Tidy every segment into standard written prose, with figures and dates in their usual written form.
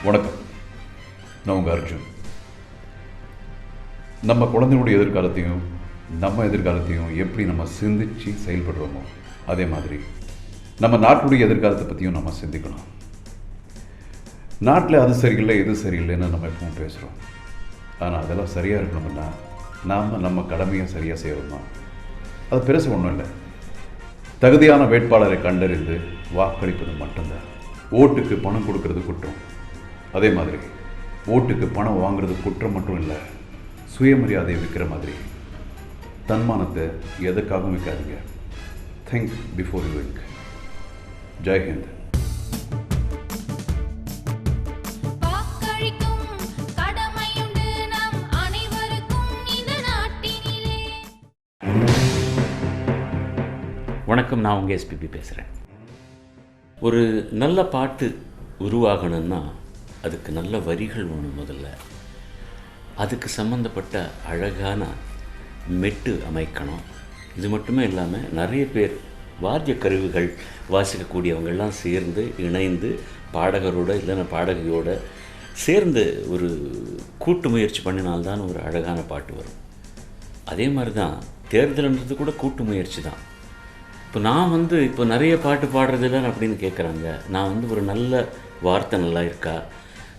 வணக்கம். நான் உங்கள் அர்ஜுன். நம்ம குழந்தைகளுடைய எதிர்காலத்தையும் நம்ம எதிர்காலத்தையும் எப்படி நம்ம சிந்திச்சு செயல்படுறோமோ அதே மாதிரி நம்ம நாட்டுடைய எதிர்காலத்தை பற்றியும் நம்ம சிந்திக்கணும். நாட்டில் அது சரியில்லை இது சரியில்லைன்னு நம்ம எப்பவும் பேசுகிறோம். ஆனால் அதெல்லாம் சரியாக இருக்கணும்னா நாம் நம்ம கடமையை சரியாக செய்யணுமா? அது பெருசு ஒன்றும் இல்லை. தகுதியான வேட்பாளரை கண்டறிந்து வாக்களிப்பது மட்டும்தான். ஓட்டுக்கு பணம் கொடுக்கறது குற்றம். அதே மாதிரி ஓட்டுக்கு பணம் வாங்குறது குற்றம் மட்டும் இல்லை, சுயமரியாதையை விற்கிற மாதிரி. தன்மானத்தை எதுக்காகவும் விற்காதீங்க. Think before you wink. Jai Hind. வணக்கம், நான் உங்கள் எஸ்பிபி பேசுகிறேன். ஒரு நல்ல பாட்டு உருவாகணும்னா அதுக்கு நல்ல வரிகள் வேணும். முதல்ல அதுக்கு சம்மந்தப்பட்ட அழகான மெட்டு அமைக்கணும். இது மட்டுமே இல்லாமல் நிறைய பேர் வாத்திய கருவிகள் வாசிக்கக்கூடியவங்கள்லாம் சேர்ந்து இணைந்து பாடகரோட இல்லைன்னா பாடகியோட சேர்ந்து ஒரு கூட்டு முயற்சி பண்ணினால்தான் ஒரு அழகான பாட்டு வரும். அதே மாதிரி தான் தேர்தல்ன்றது கூட கூட்டு முயற்சி தான். இப்போ நான் இப்போ நிறைய பாட்டு பாடுறதில்ல அப்படின்னு கேட்குறாங்க. நான் ஒரு நல்ல வார்த்தை நல்லா இருக்கா,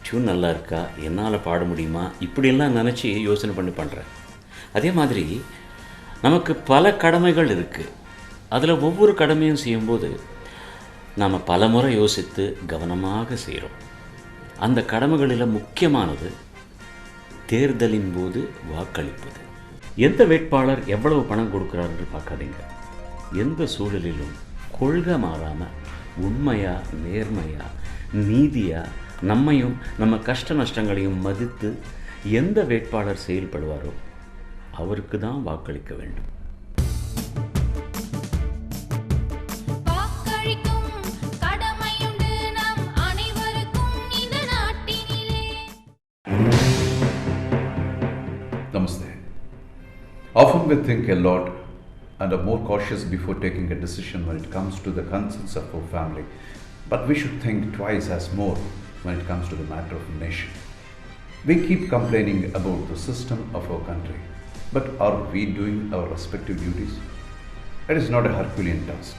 டியூன் நல்லா இருக்கா, என்னால் பாட முடியுமா, இப்படியெல்லாம் நினச்சி யோசனை பண்ணி பண்ணுறேன். அதே மாதிரி நமக்கு பல கடமைகள் இருக்குது. அதில் ஒவ்வொரு கடமையும் செய்யும்போது நாம் பல முறை யோசித்து கவனமாக செய்கிறோம். அந்த கடமைகளில் முக்கியமானது தேர்தலின் போது வாக்களிப்பது. எந்த வேட்பாளர் எவ்வளவு பணம் கொடுக்குறாருன்னு பார்க்காதீங்க. எந்த சூழலிலும் கொள்கை மாறாமல் உண்மையாக நேர்மையாக நீதியாக நம்மையும் நம்ம கஷ்ட நஷ்டங்களையும் மதித்து எந்த வேட்பாளர் செயல்படுவாரோ அவருக்கு தான் வாக்களிக்க வேண்டும். Namaste. Often we think a lot and are more cautious before taking a decision when it comes to the concerns of our family. But we should think twice as more when it comes to the matter of a nation. We keep complaining about the system of our country, but are we doing our respective duties? It is not a Herculean task.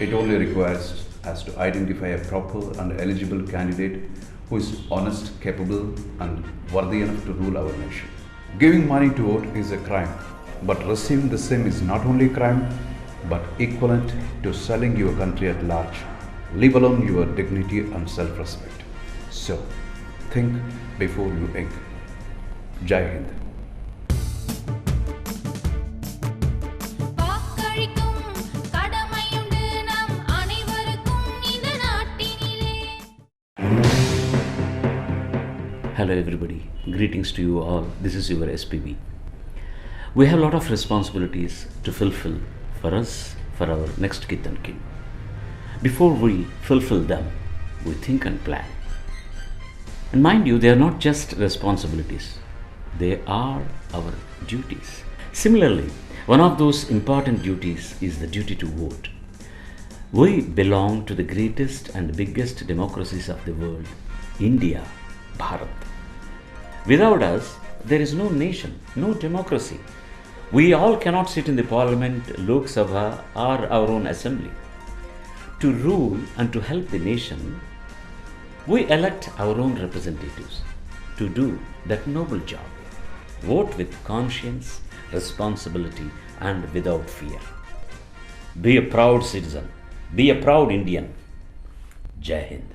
It only requires us to identify a proper and eligible candidate who is honest, capable and worthy enough to rule our nation. Giving money to vote is a crime, but receiving the same is not only a crime, but equivalent to selling your country at large, leave alone your dignity and self-respect. So, think before you act. Jai Hind. Hello everybody, greetings to you all. This is your SPB. We have a lot of responsibilities to fulfill for us, for our next kith and kin. Before we fulfill them, we think and plan. And mind you, they are not just responsibilities, they are our duties. Similarly, one of those important duties is the duty to vote. We belong to the greatest and biggest democracies of the world, India, Bharat. Without us, there is no nation, no democracy. We all cannot sit in the parliament, Lok Sabha or our own assembly. To rule and to help the nation, we elect our own representatives to do that noble job. Vote with conscience, responsibility and without fear. Be a proud citizen. Be a proud Indian. Jai Hind.